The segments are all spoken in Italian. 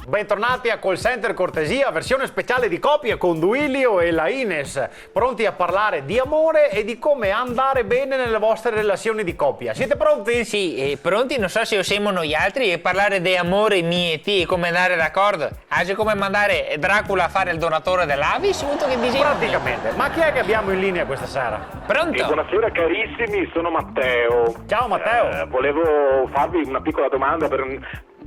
Bentornati a Call Center Cortesia, versione speciale di coppia con Duilio e la Ines, pronti a parlare di amore e di come andare bene nelle vostre relazioni di coppia. Siete pronti? Sì, pronti? Non so se siamo noi altri e parlare di amore mio e te e come andare d'accordo. Anche come mandare Dracula a fare il donatore dell'Avis, tutto che disegno. Praticamente. Ma chi è che abbiamo in linea questa sera? Pronto? Buonasera carissimi, sono Matteo. Ciao Matteo. Volevo farvi una piccola domanda.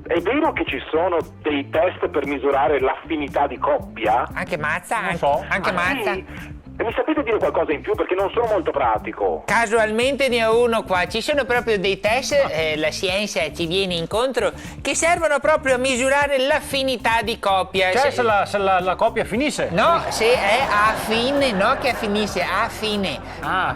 È vero che ci sono dei test per misurare l'affinità di coppia? Anche Mazza? Non so. Anche Mazza? Sì. E mi sapete dire qualcosa in più perché non sono molto pratico? Casualmente ne ho uno qua, ci sono proprio dei test, la scienza ci viene incontro, che servono proprio a misurare l'affinità di coppia. Cioè se la coppia finisce? No, se è a fine, no che finisce, a fine.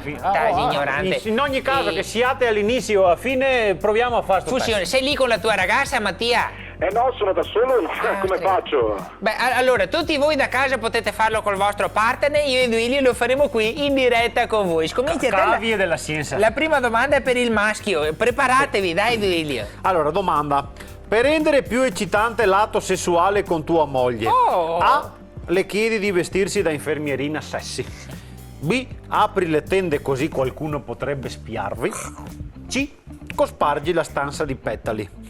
Ignorante. In ogni caso, E- che siate all'inizio o a fine, proviamo a fare sto Funziona, test. sei lì con la tua ragazza Mattia? No, sono da solo, come faccio? Beh, allora, tutti voi da casa potete farlo col vostro partner, io e Duilio lo faremo qui in diretta con voi. Scomincia Cavie della scienza. La prima domanda è per il maschio, preparatevi, dai Duilio. Allora, domanda. Per rendere più eccitante l'atto sessuale con tua moglie, Oh. A. Le chiedi di vestirsi da infermierina sexy. B. Apri le tende così qualcuno potrebbe spiarvi. C. Cospargi la stanza di petali.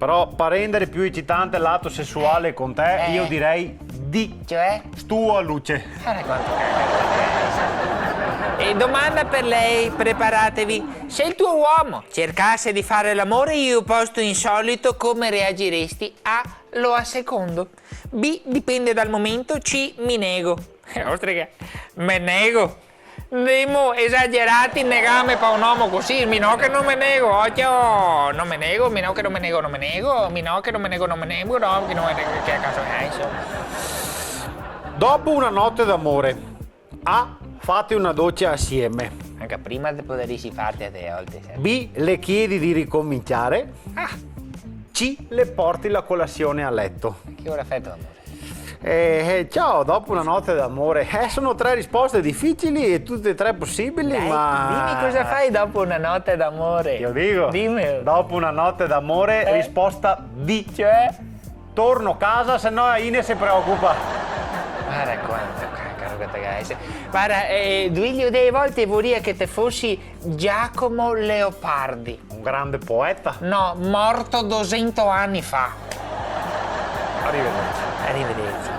Però per rendere più eccitante l'atto sessuale con te, io direi D. Cioè? Stu a luce. E domanda per lei, preparatevi. Se il tuo uomo cercasse di fare l'amore in un posto insolito, come reagiresti? A. Lo assecondo. B. Dipende dal momento. C. Mi nego. Oltre che me nego. Dimo esagerati negame per un uomo così, mi no che non me nego, occhio, non me nego, mi no che non me nego, non me nego, mi no che non me nego, non me nego, no, che non me nego, che caso è, insomma. Dopo una notte d'amore, A. Fate una doccia assieme. Anche prima potresti farti a te volte. B. Le chiedi di ricominciare. C. Le porti la colazione a letto. Che ora fai tu, amore? Ciao, dopo una notte d'amore. Sono tre risposte difficili e tutte e tre possibili, Dai, ma... dimmi cosa fai dopo una notte d'amore. Io dico. Dimmi. Dopo una notte d'amore, risposta D. Cioè? Torno a casa, se no Ines si preoccupa. Guarda quanto caro che te sei. Guarda, Duilio delle volte vorrei che te fossi Giacomo Leopardi. Un grande poeta. No, morto 200 anni fa. Arrivederci. Arrivederci.